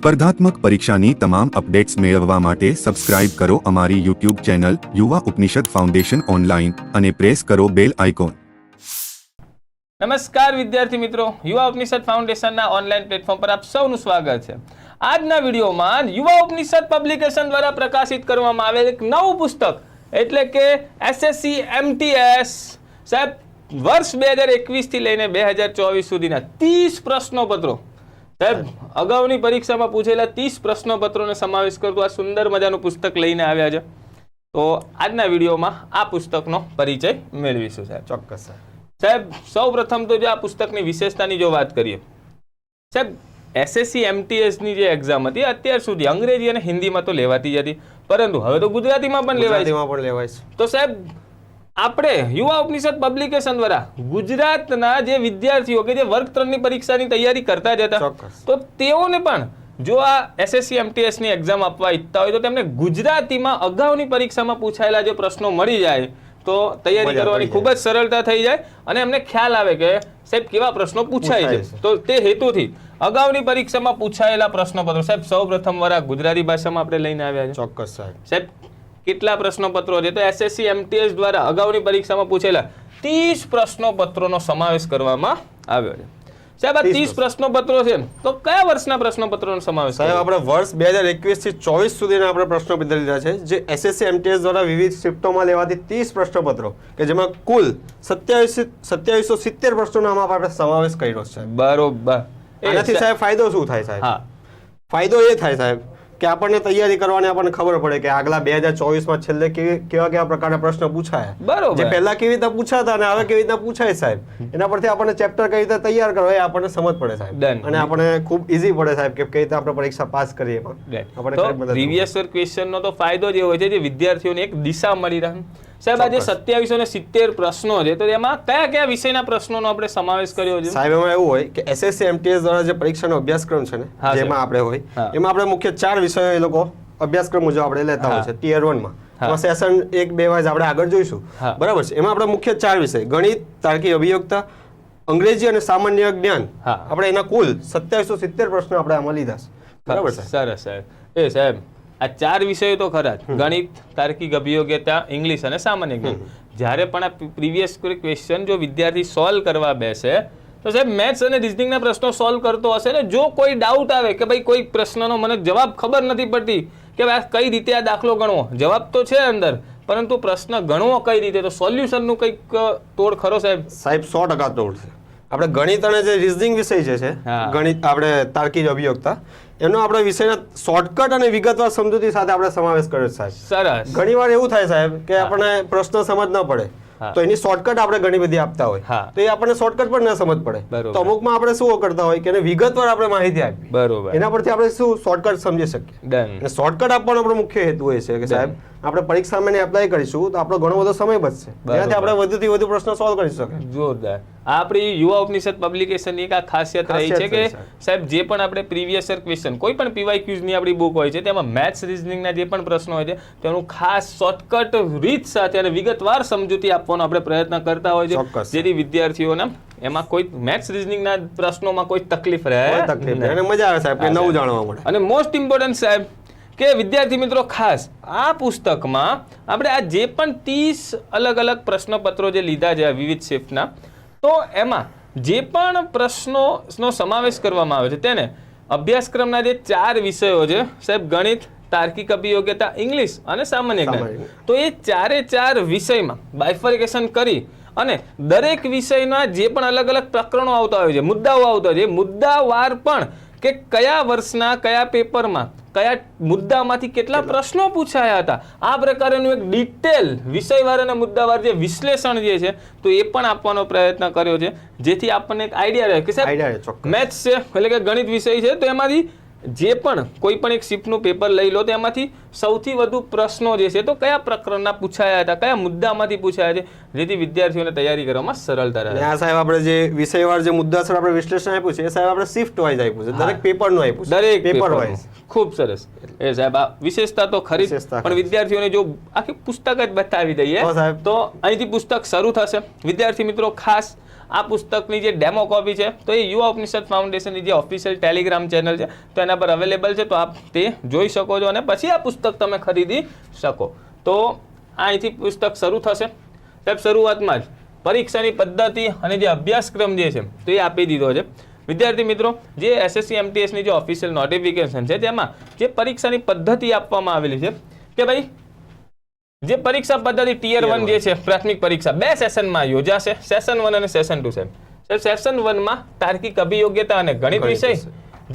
સ્પર્ધાત્મક પરીક્ષાની તમામ અપડેટ્સ મેળવવા માટે સબસ્ક્રાઇબ કરો અમારી યુટ્યુબ ચેનલ યુવા ઉપનિષદ ફાઉન્ડેશન ઓનલાઈન અને પ્રેસ કરો બેલ આઇકોન. નમસ્કાર વિદ્યાર્થી મિત્રો, યુવા ઉપનિષદ ફાઉન્ડેશનના ઓનલાઈન પ્લેટફોર્મ પર આપ સૌનું સ્વાગત છે. આજના વિડીયોમાં યુવા ઉપનિષદ પબ્લિકેશન દ્વારા પ્રકાશિત કરવામાં આવેલ એક નવું પુસ્તક એટલે કે એસએસસી એમટીએસ સાહેબ વર્ષ 2021 થી લઈને 2024 સુધીના 30 પ્રશ્નોપત્રો સાહેબ અગાઉની પરીક્ષામાં પૂછેલા 30 પ્રશ્નોપત્રોનો સમાવેશ કરતું આ સુંદર મજાનું પુસ્તક લઈને આવ્યા છે. તો આજના વિડીયોમાં આ પુસ્તકનો પરિચય મેળવીશું સાહેબ. ચોક્કસ સાહેબ સૌપ્રથમ તો જો આ પુસ્તકની વિશેષતાની જો વાત કરીએ સાહેબ, એસએસસી એમટીએસ ની જે એક્ઝામ હતી અત્યાર સુધી અંગ્રેજી અને હિન્દીમાં તો લેવાતી જ હતી, પરંતુ હવે તો ગુજરાતીમાં પણ લેવાય છે. તો સાહેબ આપણે યુવા ઉપનિષદ પબ્લિકેશન દ્વારા ગુજરાતના જે વિદ્યાર્થીઓ કે જે વર્ગ 3 ની પરીક્ષાની તૈયારી કરતા જ હતા, તો તેઓને પણ જો આ એસએસસી એમટીએસ ની એક્ઝામ આપવા ઈચ્છતા હોય તો તેમને ગુજરાતીમાં અગાઉની પરીક્ષામાં પૂછાયેલા જે પ્રશ્નો મળી જાય તો તૈયારી કરવાની ખૂબ જ સરળતા થઈ જાય અને એમને ખ્યાલ આવે કે સાહેબ કેવા પ્રશ્નો પૂછાય છે. તો તે હેતુથી અગાઉની પરીક્ષામાં પૂછાયેલા પ્રશ્નપત્રો સાહેબ સૌપ્રથમ વાર ગુજરાતી ભાષામાં આપણે લઈને આવ્યા છે. ચોક્કસ સાહેબ કેટલા પ્રશ્નપત્રો છે તો એસએસસી એમટીએસ દ્વારા અગાઉની પરીક્ષામાં પૂછેલા 30 પ્રશ્નોપત્રોનો સમાવેશ કરવામાં આવ્યો છે. સાહેબ આ 30 પ્રશ્નોપત્રો છે તો કયા વર્ષના પ્રશ્નપત્રોનો સમાવેશ? સાહેબ આપણે વર્ષ 2021 થી 24 સુધીના આપણે પ્રશ્નપત્ર લીધા છે, જે એસએસસી એમટીએસ દ્વારા વિવિધ શિફ્ટોમાં લેવાતી 30 પ્રશ્નપત્રો કે જેમાં કુલ 2770 પ્રશ્નોનો આમાં આપણે સમાવેશ કર્યો છે. બરોબર. આનાથી સાહેબ ફાયદો શું થાય સાહેબ? હા, ફાયદો એ થાય સાહેબ કે આપણને તૈયારી કરવાની આપણને ખબર પડે કે આગલા 2024 માં છેલ્લે કેવા પ્રકારના પ્રશ્ન પૂછાયા, બરોબર, જે પહેલા કેવી રીતે પૂછાતા અને હવે કેવી રીતે પૂછાય સાહેબ, એના પરથી આપણને ચેપ્ટર કઈ રીતે તૈયાર કરવા એ આપણને સમજ પડે સાહેબ, અને આપણને ખૂબ ઈઝી પડે સાહેબ કે કઈ રીતે આપણે પરીક્ષા પાસ કરીએ. આપણે પ્રીવિયસ યર ક્વેશ્ચન નો તો ફાયદો જ એવો છે જે વિદ્યાર્થીઓને એક દિશા મળી રહે. સાહેબ આજે 2770 પ્રશ્નો છે તો એમાં કયા કયા વિષયના પ્રશ્નોનો આપણે સમાવેશ કર્યો છે? સાહેબ એમાં એવું હોય કે એસએસસી એમટીએસ દ્વારા જે પરીક્ષાનો અભ્યાસક્રમ છે ને જેમાં આપણે હોય એમાં આપણે મુખ્ય 4 વિષયો એ લોકો અભ્યાસક્રમ મુજબ આપણે લેતા હોય છે. ટિયર 1 માં સેશન 1 2 વાઇઝ આપણે આગળ જોઈશું, બરાબર છે. એમાં આપણે મુખ્ય 4 વિષય ગણિત, તાર્કિક અભિયોગતા, અંગ્રેજી અને સામાન્ય જ્ઞાન, આપણે એના કુલ 2770 પ્રશ્નો આપણે આમાં લીધા છે, બરાબર છે. સરસ સાહેબ. એ સાહેબ આ 4 વિષયો તો ખરા જ, ગણિત, તાર્કિક અભિયોગ્યતા, ઇંગ્લિશ અને સામાન્ય જ્ઞાન. જ્યારે પણ આ પ્રીવિયસ ક્વેશ્ચન જો વિદ્યાર્થી સોલ્વ કરવા બેસે તો સાહેબ મેથ્સ અને રિઝનિંગના પ્રશ્નો સોલ્વ કરતો હશે ને, જો કોઈ ડાઉટ આવે કે ભાઈ કોઈ પ્રશ્નનો મને જવાબ ખબર નથી પડતી કે ભાઈ કઈ રીતે આ દાખલો ગણવો, જવાબ તો છે અંદર પરંતુ પ્રશ્ન ગણવો કઈ રીતે, તો સોલ્યુશનનું કંઈક તોડ ખરો સાહેબ? સાહેબ 100% તોડ છે. આપણે ગણિત અને જે રિઝનિંગ વિષય છે ગણિત આપણે તાર્કિક અભિયોગતા એનો આપણે વિષયના શોર્ટકટ અને વિગતવાર સમજૂતી સાથે આપણે સમાવેશ કર્યો છે સાહેબ. સરસ. ઘણીવાર એવું થાય સાહેબ કે આપણને પ્રશ્ન સમજ ન પડે તો એની શોર્ટકટ આપણે ઘણી બધી આપતા હોય તો એ આપણને શોર્ટકટ પણ ન સમજ પડે, તો અમુકમાં આપણે શું કરતા હોય કે એને વિગતવાર આપણે માહિતી આપી, બરોબર, એના પરથી આપણે શું શોર્ટકટ સમજી શકીએ. અને શોર્ટકટ આપવાનો આપણો મુખ્ય હેતુ એ છે કે સાહેબ આપણે પરીક્ષામાં એપ્લાય કરીશું તો આપણો ઘણો બધો સમય બચશે, જેનાથી આપણે વધુથી વધુ પ્રશ્નો સોલ્વ કરી શકીએ. જોરદાર. આપણી યુવા ઉપનિષદ પબ્લિકેશનની એક આ ખાસિયત રહી છે કે સાહેબ જે પણ આપણે પ્રીવિયસ યર ક્વેશ્ચન કોઈ પણ પીવાયક્યુઝ ની આપણી બુક હોય છે તેમાં મેથ્સ રિઝનિંગના જે પણ પ્રશ્નો હોય છે તેનું ખાસ શોર્ટકટ રીત સાથે અને વિગતવાર સમજૂતી આપવાનો આપણે પ્રયત્ન કરતા હોય છે, જેથી વિદ્યાર્થીઓને એમાં કોઈ મેથ્સ રિઝનિંગના પ્રશ્નોમાં કોઈ તકલીફ રહે અને મજા આવે સાહેબ, નવું જાણવા મળે. અને મોસ્ટ ઇમ્પોર્ટન્ટ સાહેબ કે વિદ્યાર્થી મિત્રો ખાસ આ પુસ્તકમાં આપણે આ જે પણ 30 અલગ અલગ પ્રશ્નપત્રો જે લીધા છે વિવિધ શિફ્ટના, તો એમાં જે પણ પ્રશ્નોનો સમાવેશ કરવામાં આવે છે તેને અભ્યાસક્રમના જે 4 વિષયો છે સાહેબ ગણિત, તાર્કિક અભિયોગ્યતા, ઇંગ્લિશ અને સામાન્ય જ્ઞાન, તો એ 4 વિષયમાં બાયફર્કેશન કરી અને દરેક વિષયના જે પણ અલગ અલગ પ્રકરણો આવતા હોય છે, મુદ્દાઓ આવતા હોય છે, મુદ્દાવાર પણ કે કયા વર્ષના કયા પેપરમાં કયા મુદ્દામાંથી કેટલા પ્રશ્નો પૂછાયા હતા, આ પ્રકારનું એક ડિટેલ વિષયવાર અને મુદ્દાવાર જે વિશ્લેષણ જે છે તો એ પણ આપવાનો પ્રયત્ન કર્યો છે, જેથી આપણને એક આઈડિયા રહે કે સાહેબ મેથ્સ છે એટલે કે ગણિત વિષય છે તો એમાંથી જે પણ કોઈ પણ એક શિફ્ટનું પેપર લઈ લો તો એમાંથી સૌથી વધુ પ્રશ્નો જે છે તો કયા પ્રકરણના પૂછાયા હતા, કયા મુદ્દામાંથી પૂછાયા છે, જેથી વિદ્યાર્થીઓને તૈયારી કરવામાં સરળતા રહે. આ સાહેબ આપણે જે વિષયવાર જે મુદ્દાસર આપણે વિશ્લેષણ આપ્યું છે એ સાહેબ આપણે શિફ્ટ વાઇઝ આપ્યું છે, દરેક પેપરનું આપ્યું છે, દરેક પેપર વાઇઝ. ખૂબ સરસ. એ સાહેબ આ વિશેષતા તો ખરી, પણ વિદ્યાર્થીઓને જો આખી પુસ્તક જ બતાવી દઈએ તો અહીંથી પુસ્તક શરૂ થશે. વિદ્યાર્થી મિત્રો ખાસ આ પુસ્તકની જે ડેમો કોપી છે તો એ યુવા ઉપનિષદ ફાઉન્ડેશનની જે ઓફિશિયલ ટેલિગ્રામ ચેનલ છે તો એના પર અવેલેબલ છે, તો આપ તે જોઈ શકો છો અને પછી આ પુસ્તક તમે ખરીદી શકો. તો અહીંથી પુસ્તક શરૂ થશે. સાહેબ શરૂઆતમાં જ પરીક્ષાની પદ્ધતિ અને જે અભ્યાસક્રમ જે છે તો એ આપી દીધો છે. વિદ્યાર્થી મિત્રો જે SSC MTSની જે ઓફિશિયલ નોટિફિકેશન છે તેમાં જે પરીક્ષાની પદ્ધતિ આપવામાં આવેલી છે કે ભાઈ જે પરીક્ષા પદ્ધતિ ટિયર 1 જે છે પ્રાથમિક પરીક્ષા 2 સેશનમાં યોજાશે, સેશન 1 અને સેશન 2 છે. સેશન 1 માં તાર્કિક અભિયોગ્યતા અને ગણિત વિષય,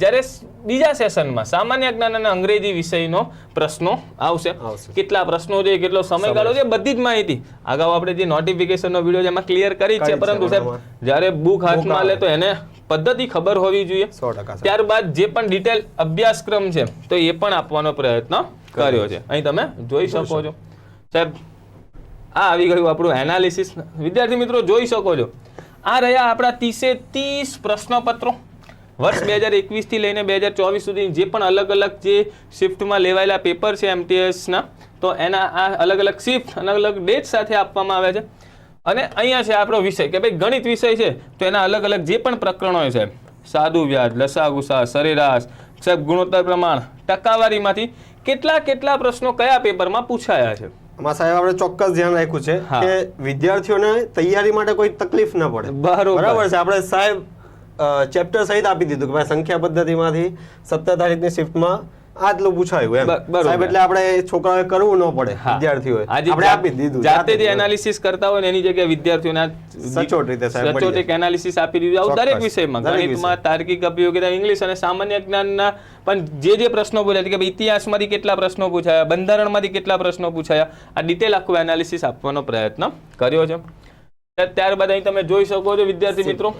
જ્યારે બીજા સેશનમાં સામાન્ય જ્ઞાન અને અંગ્રેજી વિષયનો પ્રશ્નો આવશે. કેટલા પ્રશ્નો છે, કેટલો સમયગાળો છે, બધી જ માહિતી અગાઉ આપણે જે નોટિફિકેશનનો વિડીયો છે એમાં ક્લિયર કરી છે, પરંતુ સાહેબ જ્યારે બુક હાથમાં લે તો એને પદ્ધતિ ખબર હોવી જોઈએ. ત્યારબાદ જે પણ ડિટેલ અભ્યાસક્રમ છે તો એ પણ આપવાનો પ્રયત્ન કર્યો છે. અહીં તમે જોઈ શકો છો સાહેબ આ આવી ગયું આપણું એનાલિસિસ. વિદ્યાર્થી મિત્રો જોઈ શકો છો આ રહ્યા આપણા 30 પ્રશ્નપત્રો વર્ષ 2021 થી લઈને 2024 સુધી જે પણ અલગ અલગ જે શિફ્ટમાં લેવાયેલા પેપર છે MTSના, તો એના આ અલગ અલગ શિફ્ટ અલગ અલગ ડેટ સાથે આપવામાં આવે છે. અને અહીંયા છે આપણો વિષય કે ભાઈ ગણિત વિષય છે તો એના અલગ અલગ જે પણ પ્રકરણો છે, સાદું વ્યાજ, લસા ગુસા, સરેરાશ, સાહેબ ગુણોત્તર પ્રમાણ, ટકાવારીમાંથી કેટલા પ્રશ્નો કયા પેપરમાં પૂછાયા છે. આમાં સાહેબ આપણે ચોક્કસ ધ્યાન રાખ્યું છે કે વિદ્યાર્થીઓને તૈયારી માટે કોઈ તકલીફ ન પડે. બરાબર છે. આપણે સાહેબ ચેપ્ટર સહિત આપી દીધું કે ભાઈ સંખ્યા પદ્ધતિમાંથી 17 તારીખની શિફ્ટમાં આટલું પૂછાયું એમ સાહેબ, એટલે આપણે છોકરાઓએ કરવું ન પડે, વિદ્યાર્થીઓએ આપણે આપી દીધું. જાતે જે એનાલિસિસ કરતા હોય ને એની જગ્યાએ વિદ્યાર્થીઓને સચોટ રીતે સાહેબ સચોટ એનાલિસિસ આપી દીધું. આવું દરેક વિષયમાં ગણિતમાં, તાર્કિક અભિયોગ્યતા, ઇંગ્લિશ અને સામાન્ય જ્ઞાનના પણ જે પ્રશ્નો પૂછાયા કે ઇતિહાસમાંથી કેટલા પ્રશ્નો પૂછાયા, બંધારણમાંથી કેટલા પ્રશ્નો પૂછાયા, આ ડિટેલ આખું એનાલિસિસ આપવાનો પ્રયત્ન કર્યો છે. ત્યારબાદ અહીં તમે જોઈ શકો છો વિદ્યાર્થી મિત્રો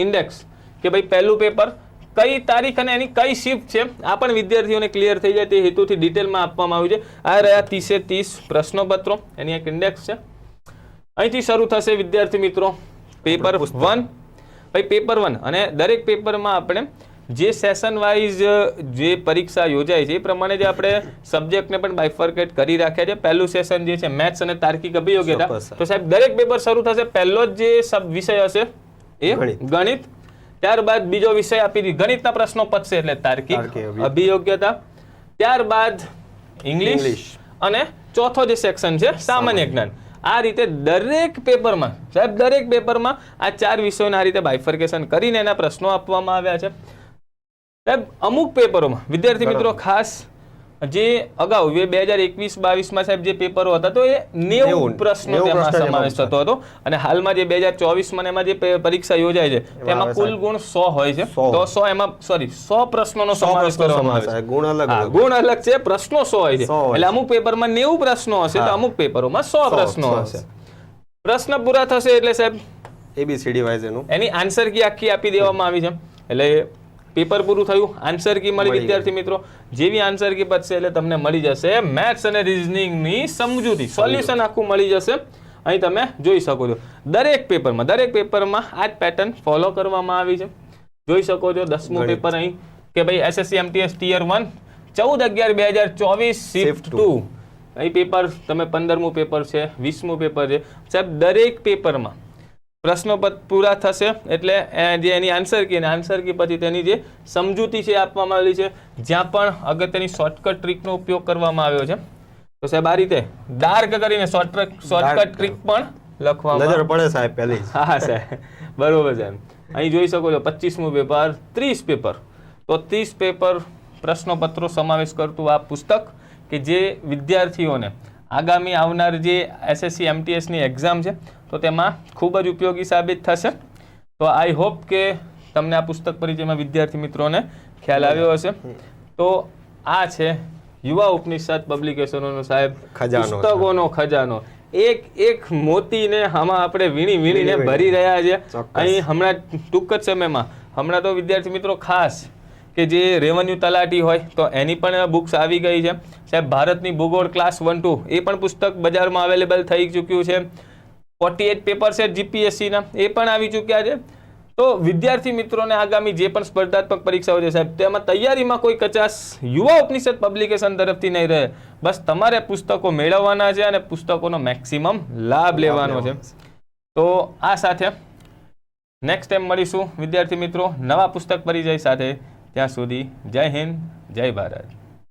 ઇન્ડેક્સ કે ભાઈ પહેલું પેપર કઈ તારીખ અને એની કઈ શિફ્ટ છે આ પણ વિદ્યાર્થીઓને ક્લિયર થઈ જાય તે હેતુથી ડિટેલમાં આપવામાં આવ્યું છે. આ રહ્યા 30 પ્રશ્નપત્રો, એની એક ઇન્ડેક્સ છે. અહીંથી શરૂ થશે વિદ્યાર્થી મિત્રો પેપર 1. ભાઈ પેપર 1 અને દરેક પેપરમાં આપણે જે સેશન વાઇઝ જે પરીક્ષા યોજાય છે એ પ્રમાણે જે આપણે સબ્જેક્ટને પણ બાયફર્કેટ કરી રાખ્યા છે. પહેલું સેશન જે છે મેથ્સ અને તાર્કિક અભિયોગ્યતા, તો સાહેબ દરેક પેપર શરૂ થશે પહેલો જ જે વિષય હશે એ ગણિત. ત્યારબાદ બીજો વિષય આપી દીધો, ગણિતના પ્રશ્નો પતશે એટલે તાર્કિક અભિયોગ્યતા. ત્યારબાદ ઇંગ્લિશ અને ચોથો જે સેક્શન છે સામાન્ય જ્ઞાન. આ રીતે દરેક પેપરમાં સાહેબ દરેક પેપરમાં આ 4 વિષયોને આ રીતે બાયફર્કેશન કરીને એના પ્રશ્નો આપવામાં આવ્યા છે. સાહેબ અમુક પેપરોમાં વિદ્યાર્થી મિત્રો ખાસ જે અગાઉ 2021-22માં સાહેબ જે પેપરો હતા તો એ 90 પ્રશ્નો તેમાં સમાવેશ થતો હતો, અને હાલમાં જે 2024માં એમાં જે પરીક્ષા યોજાય છે તેમાં કુલ ગુણ 100 હોય છે. તો 100 એમાં 100 પ્રશ્નોનો સમાવેશ કરવામાં આવે છે. ગુણ અલગ છે, પ્રશ્નો 100 હોય છે. એટલે અમુક પેપરમાં 90 પ્રશ્નો હશે તો અમુક પેપરોમાં 100 પ્રશ્નો હશે. પ્રશ્ન પૂરા થશે એટલે સાહેબ ABCD વાઇઝ એની આન્સર કી આખી આપી દેવામાં આવી છે. એટલે પેપર પૂરું થયું, આન્સર કી મળી વિદ્યાર્થી મિત્રો. જેવી આન્સર કી પતશે એટલે તમને મળી જશે મેથ્સ અને રીઝનિંગની સમજૂતી, સોલ્યુશન આખું મળી જશે. અહીં તમે જોઈ શકો છો દરેક પેપરમાં આ જ પેટર્ન ફોલો કરવામાં આવી છે. જોઈ શકો છો 10મું પેપર અહીં કે ભાઈ SSC MTS ટિયર 1 14/11/2024 શિફ્ટ 2. અહીં પેપર તમે 15મું પેપર છે, 20મું પેપર છે. સાહેબ દરેક પેપરમાં પ્રશ્નો પૂરા થશે એટલે જે એની આન્સર કી પછી તેની જે સમજૂતી છે આપવામાં આવેલી છે, જ્યાં પણ અગત્યની શોર્ટકટ ટ્રીકનો ઉપયોગ કરવામાં આવ્યો છે. તો સાહેબ આ રીતે ડાર્ક કરીને શોર્ટકટ ટ્રીક પણ લખવામાં નજર પડે સાહેબ પહેલી. હા સાહેબ બરોબર સાહેબ. અહીં જોઈ શકો છો 25મું પેપર, 30 પેપર, તો 30 પેપર પ્રશ્નપત્રો સમાવેશ કરતું આ પુસ્તક કે જે વિદ્યાર્થીઓને આગામી આવનાર જે SSC MTSની એક્ઝામ છે તો તેમાં ખૂબ જ ઉપયોગી સાબિત થશે. તો આઈ હોપ કે તમને આ પુસ્તક પરિચયમાં વિદ્યાર્થી મિત્રોને ખ્યાલ આવ્યો હશે. તો આ છે યુવા ઉપનિષદ પબ્લિકેશનોનો સાહેબ પુસ્તકોનો ખજાનો. એક મોતીને આમાં આપણે વીણીને ભરી રહ્યા છે. અહીં હમણાં ટૂંક જ સમયમાં હમણાં તો વિદ્યાર્થી મિત્રો ખાસ કે જે રેવન્યુ તલાટી હોય તો એની પણ બુક્સ આવી ગઈ છે સાહેબ. ભારતની ભૂગોળ ક્લાસ 1-2 એ પણ પુસ્તક બજારમાં અવેલેબલ થઈ ચૂક્યું છે. 48 પેપર છે જીપીએસસીના એ પણ આવી ચૂક્યા છે. તો વિદ્યાર્થી મિત્રોને આગામી જે પણ સ્પર્ધાત્મક પરીક્ષાઓ છે સાહેબ તેમાં તૈયારીમાં કોઈ કચાશ યુવા ઉપનિષદ પબ્લિકેશન તરફથી નહીં રહે. બસ તમારે પુસ્તકો મેળવવાના છે અને પુસ્તકોનો મેક્સિમમ લાભ લેવાનો છે. તો આ સાથે નેક્સ્ટ ટાઈમ મળીશું વિદ્યાર્થી મિત્રો નવા પુસ્તક પરિચય સાથે. ત્યાં સુધી જય હિન્દ, જય ભારત.